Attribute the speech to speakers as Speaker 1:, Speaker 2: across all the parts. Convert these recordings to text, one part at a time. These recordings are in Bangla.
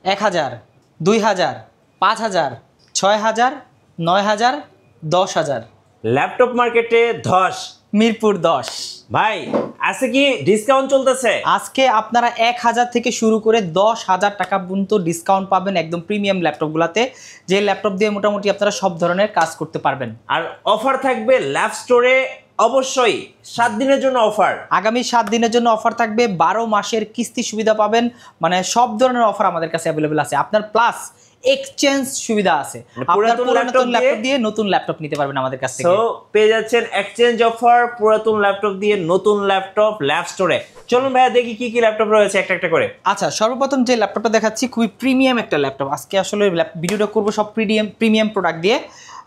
Speaker 1: 1000, 2000, 5000, 6000, 9000, 10000।
Speaker 2: ল্যাপটপ মার্কেটে ধস।
Speaker 1: মিরপুর 10।
Speaker 2: ভাই আজকে কি ডিসকাউন্ট চলতেছে?
Speaker 1: আজকে আপনারা 1000 থেকে শুরু করে 10,000 টাকা পর্যন্ত ডিসকাউন্ট পাবেন একদম প্রিমিয়াম ল্যাপটপগুলোতে, যে ল্যাপটপ দিয়ে মোটামুটি আপনারা সব ধরনের কাজ করতে পারবেন।
Speaker 2: আর অফার থাকবে ল্যাব স্টোরে, অবশ্যই 7 দিনের জন্য অফার।
Speaker 1: আগামী 7 দিনের জন্য অফার থাকবে, 12 মাসের কিস্তি সুবিধা পাবেন, মানে সব ধরনের অফার আমাদের কাছে অ্যাভেলেবেল আছে। আপনার প্লাস এক্সচেঞ্জ সুবিধা আছে,
Speaker 2: পুরাতন ল্যাপটপ
Speaker 1: দিয়ে নতুন ল্যাপটপ নিতে পারবেন আমাদের কাছ থেকে।
Speaker 2: সো পেয়ে যাচ্ছেন এক্সচেঞ্জ অফার, পুরাতন ল্যাপটপ দিয়ে নতুন ল্যাপটপ ল্যাব স্টোরে। চলুন ভাইয়া দেখি কি কি ল্যাপটপ রয়েছে একটা একটা করে।
Speaker 1: আচ্ছা, সর্বপ্রথম যে ল্যাপটপটা দেখাচ্ছি খুবই প্রিমিয়াম একটা ল্যাপটপ। আজকে আসলে ভিডিওটা করবো সব প্রিমিয়াম প্রোডাক্ট দিয়ে,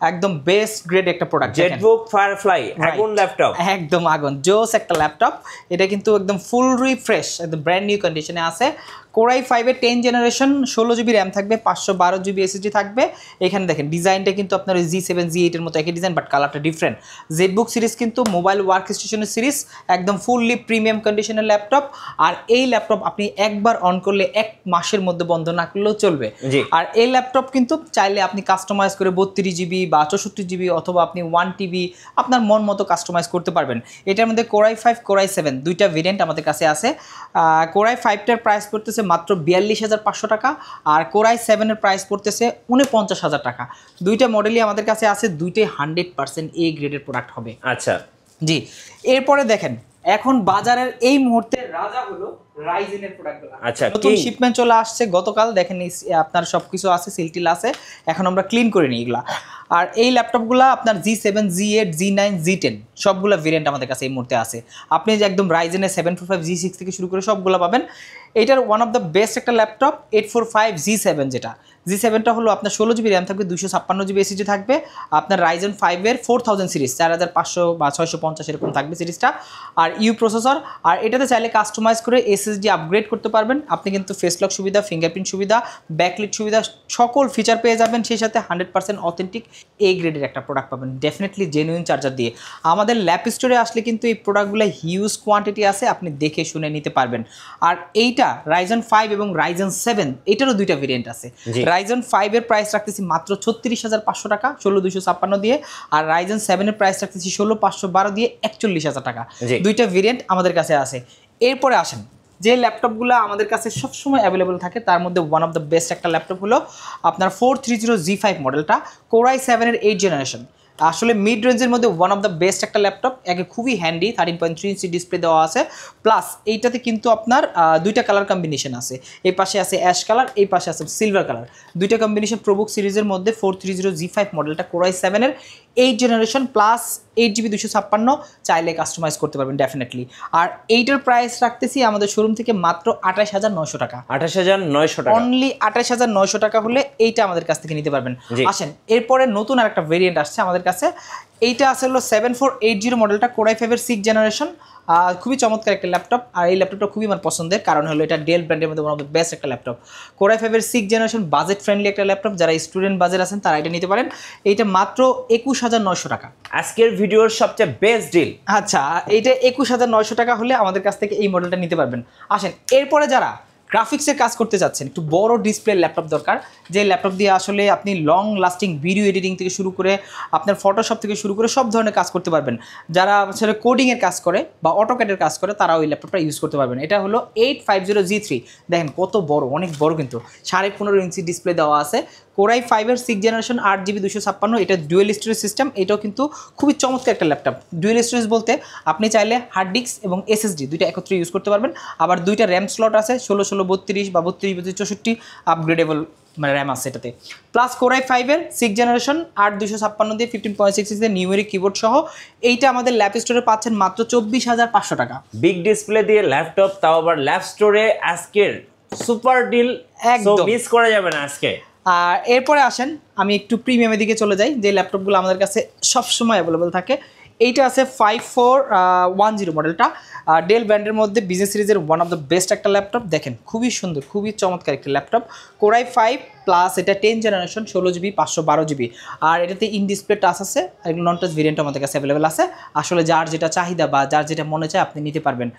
Speaker 1: একদম বেস্ট গ্রেড একটা প্রোডাক্ট।
Speaker 2: জেটবুক ফায়ারফ্লাই আগুন ল্যাপটপ,
Speaker 1: একদম আগুন জোস একটা ল্যাপটপ। এটা কিন্তু একদম ফুল রিফ্রেশ, একদম ব্র্যান্ড নিউ কন্ডিশনে আছে। কোরাই 5-এর 10 জেনারেশন, 16 জিবি র্যাম থাকবে, 512 জিবি এসএসডি থাকবে। এখানে দেখেন ডিজাইনটা কিন্তু আপনার ওই G7 G8 এর মতো একই ডিজাইন, বাট কালারটা ডিফারেন্ট। জেটবুক সিরিজ কিন্তু মোবাইল ওয়ার্ক স্টেশনের সিরিজ, একদম ফুললি প্রিমিয়াম কন্ডিশনের ল্যাপটপ। আর এই ল্যাপটপ আপনি একবার অন করলে 1 মাসের মধ্যে বন্ধ না করলেও চলবে। আর এই ল্যাপটপ কিন্তু চাইলে আপনি কাস্টমাইজ করে 32 জিবি বা 64 জিবি অথবা আপনি 1 টিবি আপনার মন মতো কাস্টমাইজ করতে পারবেন। এটার মধ্যে কোরাই 5, কোরাই 7 দুইটা ভেরিয়েন্ট আমাদের কাছে আছে। কোরাই 5টার প্রাইস পড়তেছে মাত্র 42,500 টাকা, আর কোরাই 7-এর প্রাইস পড়তেছে 49,000 টাকা। দুইটা মডেলই আমাদের কাছে আছে, দুইটাই 100% এ গ্রেডের প্রোডাক্ট হবে।
Speaker 2: আচ্ছা
Speaker 1: জি, এরপরে দেখেন এখন বাজারের এই মুহূর্তে রাজা হলো রাইজেনের প্রোডাক্টগুলো।
Speaker 2: আচ্ছা,
Speaker 1: নতুন শিপমেন্ট চলে আসছে গতকাল, দেখেন আপনার সবকিছু আছে, সিলটিল আছে, এখন আমরা ক্লিন করে নিই এগুলা। আর এই ল্যাপটপগুলো আপনার G7 G8 G9 G10 সবগুলো ভেরিয়েন্ট আমাদের কাছে এই মুহূর্তে আছে। আপনি যে একদম রাইজেনের 745 G6 থেকে শুরু করে সবগুলো পাবেন। এটার ওয়ান অফ দ্য বেস্ট একটা ল্যাপটপ 845 G7, যেটা G7টা হলো আপনার 16 জিবি র্যাম থাকবে, 256 জিবি এসএসডি থাকবে। আপনার রাইজেন 5-এর 4000 সিরিজ, 4500 বা 650 এরকম থাকবে সিরিজটা, আর ইউ প্রসেসর। আর এটাতে চাইলে কাস্টমাইজ করে এসএসডি আপগ্রেড করতে পারবেন আপনি, কিন্তু ফেস লক সুবিধা, ফিঙ্গারপ্রিন্ট সুবিধা, ব্যাকলিট সুবিধা, সকল ফিচার পেয়ে যাবেন। সেই সাথে 100% অথেন্টিক এ গ্রেডের একটা প্রোডাক্ট পাবেন, ডেফিনেটলি জেনুইন চার্জার দিয়ে। আমাদের ল্যাপ স্টোরে আসলে কিন্তু এই প্রোডাক্টগুলো হিউজ কোয়ান্টিটি আছে, আপনি দেখে শুনে নিতে পারবেন। আর এইটা রাইজেন 5 এবং রাইজেন 7 এটারও দুইটা ভেরিয়েন্ট আছে। রাইজেন 5-এর প্রাইস রাখতেছি মাত্র 36,500 টাকা 16256 দিয়ে, আর রাইজেন 7-এর প্রাইস রাখতেছি 16,512 দিয়ে 41,000 টাকা। দুইটা ভেরিয়েন্ট আমাদের কাছে আছে। এরপরে আসেন যে ল্যাপটপগুলো আমাদের কাছে সবসময় অ্যাভেলেবল থাকে, তার মধ্যে ওয়ান অফ দ্য বেস্ট একটা ল্যাপটপ হলো আপনার 430G5 মডেলটা, কোরাই 7-এর 8 জেনারেশন। আসলে মিড রেঞ্জের মধ্যে ওয়ান অফ দ্য বেস্ট একটা ল্যাপটপ, একে খুবই হ্যান্ডি, 13.3 ইঞ্চি ডিসপ্লে দেওয়া আছে। প্লাস এইটাতে কিন্তু আপনার দুইটা কালার কম্বিনেশন আছে, এই পাশে আছে অ্যাশ কালার, এই পাশে আছে সিলভার কালার, দুইটা কম্বিনেশন। প্রোবুক সিরিজের মধ্যে 430G5 মডেলটা কোরাই 7-এর 8 জেনারেশন প্লাস 8GB 256 চাইলে কাস্টমাইজ করতে পারবেন ডেফিনেটলি। আর এইটার প্রাইস রাখতেছি আমাদের শোরুম থেকে মাত্র 28,900 টাকা।
Speaker 2: 28,900 টাকা,
Speaker 1: অনলি 28,900 টাকা হলে এইটা আমাদের কাছ থেকে নিতে পারবেন। আসেন এরপরে নতুন আর একটা ভেরিয়েন্ট আসছে আমাদের কাছে, এইটা আছে হলো 7480 মডেলটা, কোরাই 5-এর 6 জেনারেশন। খুবই চমৎকার একটা ল্যাপটপ, আর এই ল্যাপটপটা খুবই আমার পছন্দের, কারণ হলো এটা ডেল ব্র্যান্ডের মধ্যে ওয়ান অফ দ্য বেস্ট একটা ল্যাপটপ। কোরাই 5-এর 6 জেনারেশন বাজেট ফ্রেন্ডলি একটা ল্যাপটপ, যারা স্টুডেন্ট বাজেট আছেন তারা এটা নিতে পারেন। এইটা মাত্র 21,900 টাকা,
Speaker 2: আজকের ভিডিওর সবচেয়ে বেস্ট ডিল।
Speaker 1: আচ্ছা, এইটা 21,900 টাকা হলে আমাদের কাছ থেকে এই মডেলটা নিতে পারবেন। আসেন এরপরে যারা গ্রাফিক্সের কাজ করতে যাচ্ছেন, একটু বড় ডিসপ্লে ল্যাপটপ দরকার, যে ল্যাপটপ দিয়ে আসলে আপনি লং লাস্টিং ভিডিও এডিটিং থেকে শুরু করে আপনার ফটোশপ থেকে শুরু করে সব ধরনের কাজ করতে পারবেন। যারা আসলে কোডিংয়ের কাজ করে বা অটোক্যাডের কাজ করে তারা ওই ল্যাপটপটা ইউজ করতে পারবেন। এটা হলো 850G3, দেখেন কত বড়, অনেক বড়, কিন্তু 15.5 ইঞ্চি ডিসপ্লে দেওয়া আছে। কোরাই 5-এর 6 জেনারেশন 8GB 256, এটা ডুয়েল স্টোরেজ সিস্টেম। এটাও কিন্তু খুবই চমৎকার একটা ল্যাপটপ। ডুয়েল স্টোরেজ বলতে আপনি চাইলে হার্ড ডিস্ক এবং এসএসডি দুইটা একত্রে ইউজ করতে পারবেন। আবার দুইটা র্যাম স্লট আছে, 16, 32 বা 32, 64 আপগ্রেডেবল মানে র্যাম আছে এটাতে। প্লাস কোরাই 5-এর 6 জেনারেশন 8/256 দিয়ে 15.6 ইঞ্চি নিউমেরিক কিবোর্ড সহ এইটা আমাদের ল্যাপ স্টোরে পাচ্ছেন মাত্র 24,500 টাকা।
Speaker 2: বিগ ডিসপ্লে দিয়ে ল্যাপটপ, তাও আবার ল্যাপ স্টোরে, আজকের সুপার ডিল, একদম মিস করা যাবে না আজকে।
Speaker 1: আর এরপরে আসেন আমি একটু প্রিমিয়ামের দিকে চলে যাই, যে ল্যাপটপগুলো আমাদের কাছে সবসময় অ্যাভেলেবল থাকে। এইটা আছে 5410 মডেলটা, ডেল ব্র্যান্ডের মধ্যে বিজনেস সিরিজের ওয়ান অফ দ্য বেস্ট একটা ল্যাপটপ। দেখেন খুবই সুন্দর, খুবই চমৎকার একটা ল্যাপটপ। কোরাই 5 প্লাস এটা 10 জেনারেশন 16GB 512GB। আর এটাতে ইন ডিসপ্লে টাচ আছে, নন টাচ ভেরিয়েন্ট আমাদের কাছে অ্যাভেলেবেল আছে। আসলে যার যেটা চাহিদা বা যার যেটা মনে চায় আপনি নিতে পারবেন।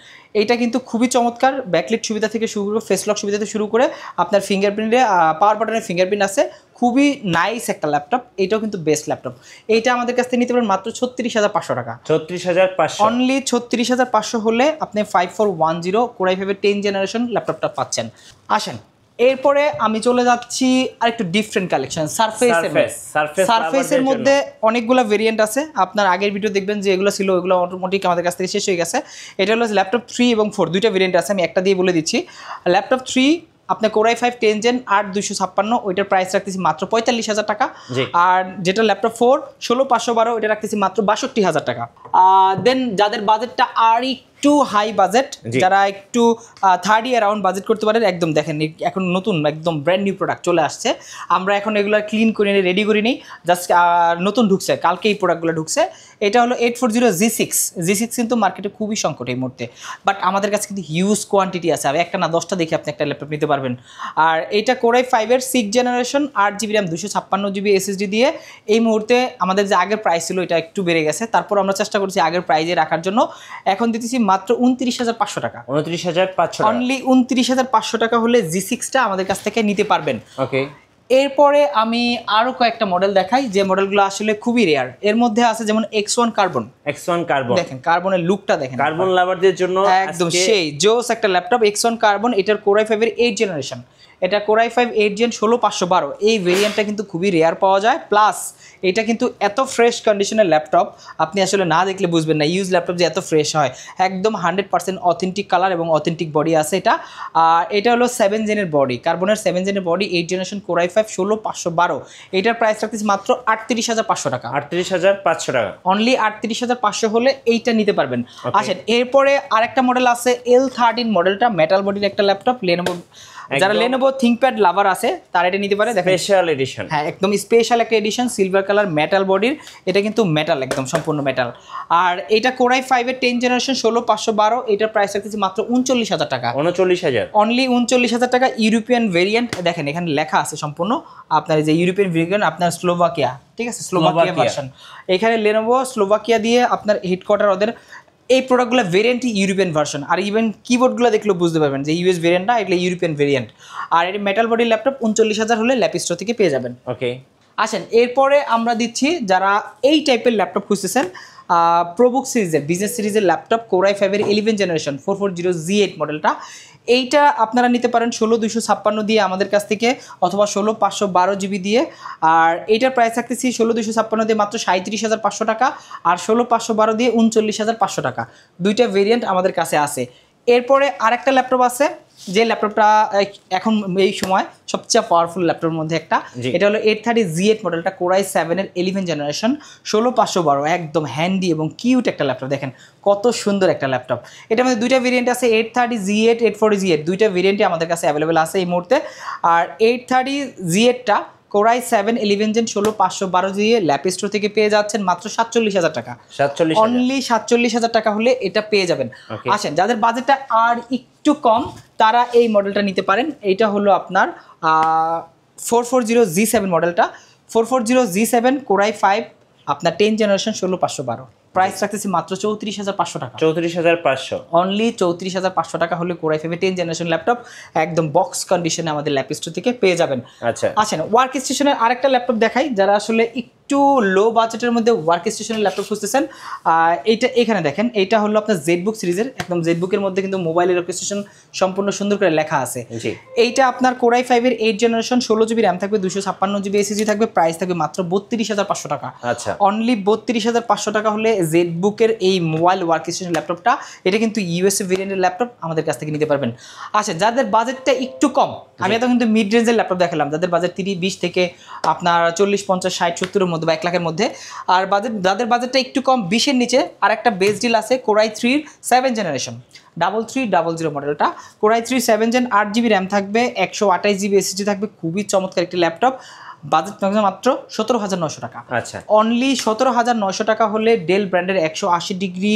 Speaker 1: এইটা কিন্তু খুবই চমৎকার, ব্যাকলিট সুবিধা থেকে শুরু করে ফেস লক সুবিধা থেকে শুরু করে আপনার ফিঙ্গারপ্রিন্টে পাওয়ার বাটনের ফিঙ্গারপ্রিন্ট আছে, খুবই নাইস একটা ল্যাপটপ। এটাও কিন্তু বেস্ট ল্যাপটপ। এইটা আমাদের কাছ থেকে নিতে পারেন মাত্র 36,500 টাকা।
Speaker 2: 36,500
Speaker 1: অনলি 36,500 হলে আপনি 5410 Core i5 এর 10 জেনারেশন ল্যাপটপটা পাচ্ছেন। আসেন এরপরে আমি চলে যাচ্ছি আরেকটু ডিফারেন্ট কালেকশন, সারফেসের মধ্যে অনেকগুলো ভেরিয়েন্ট আছে। আপনার আগের ভিডিও দেখবেন যে এগুলো ছিল, ওগুলো অটোমেটিক আমাদের কাছ থেকে শেষ হয়ে গেছে। এটা হলো ল্যাপটপ 3 এবং 4 দুইটা ভেরিয়েন্ট আছে, আমি একটা দিয়ে বলে দিচ্ছি। ল্যাপটপ 3 আপনার Core i5 10 Gen 8256, ওইটার প্রাইস রাখতেছি মাত্র 45,000 টাকা। আর যেটা ল্যাপটপ 4 16512 ওইটা রাখতেছি মাত্র 62,000 টাকা। দেন যাদের বাজেটটা আর একটু হাই বাজেট, যারা একটু 30 অ্যারাউন্ড বাজেট করতে পারেন, একদম দেখেন এখন নতুন একদম ব্র্যান্ড নিউ প্রোডাক্ট চলে আসছে। আমরা এখন এগুলো ক্লিন করে নিয়ে রেডি করি নিই, জাস্ট নতুন ঢুকছে, কালকে এই প্রোডাক্টগুলো ঢুকছে। এটা হলো 840G6 কিন্তু মার্কেটে খুবই সংকট এই মুহূর্তে, বাট আমাদের কাছে কিন্তু হিউজ কোয়ান্টিটি আছে। আমি একটা না 10টা দেখে আপনি একটা ল্যাপটপ নিতে পারবেন। আর এইটা Core i5 এর 6 generation 8GB RAM 256GB SSD দিয়ে এই মুহূর্তে আমাদের যে আগের প্রাইস ছিল এটা একটু বেড়ে গেছে, তারপর আমরা চেষ্টা করছি আগের প্রাইজে রাখার জন্য। এখন দিতেছি মাত্র 29,500 টাকা।
Speaker 2: 29,500
Speaker 1: অনলি 29,500 টাকা হলে G6টা আমাদের কাছ থেকে নিতে পারবেন।
Speaker 2: ওকে,
Speaker 1: এরপরে আমি আরো কয়েকটা মডেল দেখাই যে মডেলগুলো আসলে খুবই রেয়ার। এর মধ্যে আছে যেমন X1 কার্বন। দেখেন কার্বনের লুকটা দেখেন,
Speaker 2: কার্বন লাভারদের জন্য
Speaker 1: একদম সেই জোস একটা ল্যাপটপ X1 কার্বন। এটার Core i5 এর 8 জেনারেশন, এটা Core i5 8 Gen 16512। এই ভেরিয়েন্টটা কিন্তু খুবই রেয়ার পাওয়া যায়, প্লাস এটা কিন্তু এত ফ্রেশ কন্ডিশনের ল্যাপটপ আপনি আসলে না দেখলে বুঝবেন না ইউজ ল্যাপটপ যে এত ফ্রেশ হয়। একদম 100% অথেন্টিক কালার এবং অথেন্টিক বডি আছে এটা। আর এটা হলো 7 জেনের বডি, কার্বনের 7 জেনের বডি 8 জেনারেশন Core i5 16512। এটার প্রাইস রাখতেছি মাত্র 38,500 টাকা।
Speaker 2: 38,500 টাকা,
Speaker 1: অনলি 38,500 হলে এইটা নিতে পারবেন। আসেন এরপরে আরেকটা মডেল আছে L13 মডেলটা, মেটাল বডির একটা ল্যাপটপ। Lenovo, যারা Lenovo ThinkPad লাভার আছে তারা এটা নিতে পারে। দেখেন
Speaker 2: স্পেশাল এডিশন,
Speaker 1: হ্যাঁ একদম স্পেশাল একটা এডিশন, সিলভার কালার মেটাল বডির। এটা কিন্তু মেটাল, একদম সম্পূর্ণ মেটাল। আর এটা Core i5 এর 10 জেনারেশন 16512। এটার প্রাইস রাখতেছি মাত্র 39,000 টাকা।
Speaker 2: 39,000,
Speaker 1: অনলি 39,000 টাকা। ইউরোপিয়ান ভেরিয়েন্ট, দেখেন এখানে লেখা আছে সম্পূর্ণ আপনার যে ইউরোপিয়ান ভেরিয়েন্ট, আপনার স্লোভাকিয়া, ঠিক আছে, স্লোভাকিয়া ভার্সন। এখানে Lenovo স্লোভাকিয়া দিয়ে আপনার হেডকোয়ার্টার ওদের। এই প্রোডাক্টগুলো ভেরিয়েন্টই ইউরোপিয়ান ভার্সন। আর ইভেন কিবোর্ডগুলো দেখলেও বুঝতে পারবেন যে ইউএস ভেরিয়েন্ট না, এগুলো ইউরোপিয়ান ভেরিয়েন্ট। আর এটা মেটাল বডির ল্যাপটপ 39,000 হলে ল্যাপিস্টো থেকে পেয়ে যাবেন।
Speaker 2: ওকে,
Speaker 1: আসেন এরপরে আমরা দিচ্ছি যারা এই টাইপের ল্যাপটপ খুঁজতেছেন, প্রোবুক সিরিজের বিজনেস সিরিজের ল্যাপটপ Core i5 এর 11 জেনারেশন 440G8 মডেলটা। এইটা আপনারা নিতে পারেন 16256 দিয়ে আমাদের কাছ থেকে, অথবা 16512GB দিয়ে। আর এইটার প্রাইস রাখতেছি 16256 দিয়ে মাত্র 37,500 টাকা, আর 16512 দিয়ে 39,500 টাকা। দুইটা ভেরিয়েন্ট আমাদের কাছে আছে। এরপরে আরেকটা ল্যাপটপ আছে যে ল্যাপটপটা এখন এই সময় সবচেয়ে পাওয়ারফুল ল্যাপটপের মধ্যে একটা। এটা হলো 830G8 মডেলটা Core i7 এর 11 জেনারেশন 16512। একদম হ্যান্ডি এবং কিউট একটা ল্যাপটপ, দেখেন কত সুন্দর একটা ল্যাপটপ। এটার মধ্যে দুইটা ভেরিয়েন্ট আছে, 830G8 840G8, দুইটা ভেরিয়েন্টই আমাদের কাছে অ্যাভেলেবেল আছে এই মুহূর্তে। আর 830G8টা Core i7 11 Gen 16512 দিয়ে ল্যাপিস্টো থেকে পেয়ে যাচ্ছেন মাত্র 47,000 টাকা।
Speaker 2: 47,000,
Speaker 1: অনলি 47,000 টাকা হলে এটা পেয়ে যাবেন। আসেন যাদের বাজেটটা আর একটু কম তারা এই মডেলটা নিতে পারেন। এইটা হলো আপনার 440G7 মডেলটা, 440G7 Core i5 আপনার 10 জেনারেশন 16512। প্রাইস রাখতেছি মাত্র 34,500 টাকা।
Speaker 2: 34,500,
Speaker 1: অনলি 34,500 টাকা হলে Core i5 10 জেনারেশন ল্যাপটপ একদম বক্স কন্ডিশনে আমাদের ল্যাপিস্টো থেকে পেয়ে যাবেন।
Speaker 2: আচ্ছা
Speaker 1: আসেন ওয়ার্ক স্টেশনের আরেকটা ল্যাপটপ দেখাই, যারা আসলে একটু লো বাজেটের মধ্যে ওয়ার্ক স্টেশনের ল্যাপটপ খুঁজতেছেন। এইটা এখানে দেখেন, এইটা হলো আপনার জেডবুক সিরিজের, একদম জেডবুকের মধ্যে কিন্তু মোবাইলের লোকেশন সম্পূর্ণ সুন্দর করে লেখা আছে। এইটা আপনার Core i5 এর 8 জেনারেশন 16GB RAM থাকবে, 256GB SSD থাকবে, প্রাইস থাকবে মাত্র 32,500 টাকা।
Speaker 2: আচ্ছা
Speaker 1: অনলি 32,500 টাকা হলে জেডবুকের এই মোবাইল ওয়ার্ক স্টেশন ল্যাপটপটা, এটা কিন্তু ইউএসএ ভেরিয়েন্টের ল্যাপটপ, আমাদের কাছ থেকে নিতে পারবেন। আচ্ছা যাদের বাজেটটা একটু কম, আমি এত কিন্তু মিড রেঞ্জের ল্যাপটপ দেখালাম, যাদের বাজেট 30-20 থেকে আপনার 40-50-60-70-এর মধ্যে বা 1 লাখের মধ্যে। আর যাদের বাজেটটা একটু কম 20-এর নিচে, আর একটা বেস ডিল আছে Core i3 7 জেনারেশন 3300 মডেলটা। Core i3 7 Gen 8GB RAM থাকবে, 128GB SSD থাকবে, খুবই চমৎকার একটি ল্যাপটপ। বাজেট মাত্র 17,900 টাকা।
Speaker 2: আচ্ছা
Speaker 1: অনলি 17,900 টাকা হলে ডেল ব্র্যান্ডের 180 ডিগ্রি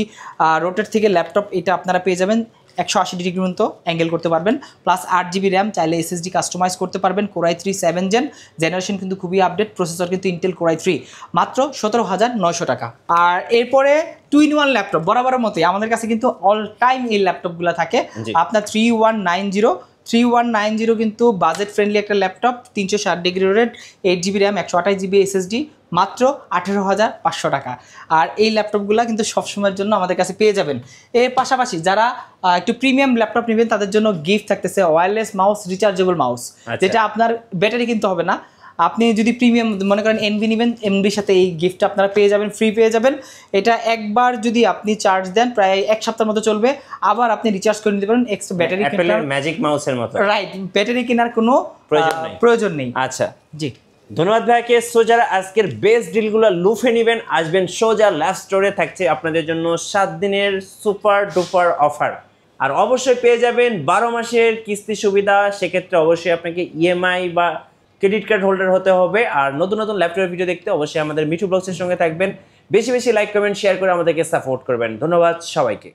Speaker 1: রোটেট থেকে ল্যাপটপ এটা আপনারা পেয়ে যাবেন 180 ডিগ্রি পর্যন্ত অ্যাঙ্গেল করতে পারবেন, প্লাস 8 GB র্যাম, চাইলে SSD কাস্টমাইজ করতে পারবেন। Core i3 7 জেনারেশন কিন্তু খুবই আপডেট, প্রসেসর কিন্তু ইন্টেল Core i3, মাত্র 17,900 টাকা। আর এরপরে 2-in-1 ল্যাপটপ বরাবরের মতোই আমাদের কাছে কিন্তু অল টাইম এই ল্যাপটপগুলো থাকে। আপনার 3190 কিন্তু বাজেট ফ্রেন্ডলি একটা laptop, 360 degree rotate, 8 GB RAM, 128 GB SSD, মাত্র 18,500 টাকা। আর এই ল্যাপটপগুলো কিন্তু সবসময়ের জন্য আমাদের কাছে পেয়ে যাবেন। এর পাশাপাশি যারা একটু প্রিমিয়াম ল্যাপটপ নেবেন তাদের জন্য গিফট থাকতেছে ওয়্যারলেস মাউস, রিচার্জেবল মাউস, যেটা আপনার ব্যাটারি কিনতে হবে না। আপনি যদি প্রিমিয়াম মনে করেন এনভি নেবেন, এনভির সাথে এই গিফটটা আপনারা পেয়ে যাবেন, ফ্রি পেয়ে যাবেন। এটা একবার যদি আপনি চার্জ দেন প্রায় 1 সপ্তাহের মতো চলবে, আবার আপনি রিচার্জ করে নিতে পারেন। এক্সট্রা ব্যাটারি
Speaker 2: অ্যাপলের ম্যাজিক মাউসের মতো,
Speaker 1: রাইট, ব্যাটারি কেনার কোনো প্রয়োজন নেই।
Speaker 2: আচ্ছা,
Speaker 1: জি
Speaker 2: ধন্যবাদ ভাইকে। সো যারা আজকের বেস্ট ডিলগুলো লুফে নেবেন, আসবেন সোজা ল্যাব স্টোরে, থাকছে আপনাদের জন্য 7 দিনের সুপার ডুপার অফার। আর অবশ্যই পেয়ে যাবেন 12 মাসের কিস্তি সুবিধা। সেক্ষেত্রে অবশ্যই আপনাকে ইএমআই বা ক্রেডিট কার্ড হোল্ডার হতে হবে। আর নতুন নতুন ল্যাপটপের ভিডিও দেখতে অবশ্যই আমাদের মিঠু ব্লগসের সঙ্গে থাকবেন। বেশি বেশি লাইক কমেন্ট শেয়ার করে আমাদেরকে সাপোর্ট করবেন। ধন্যবাদ সবাইকে।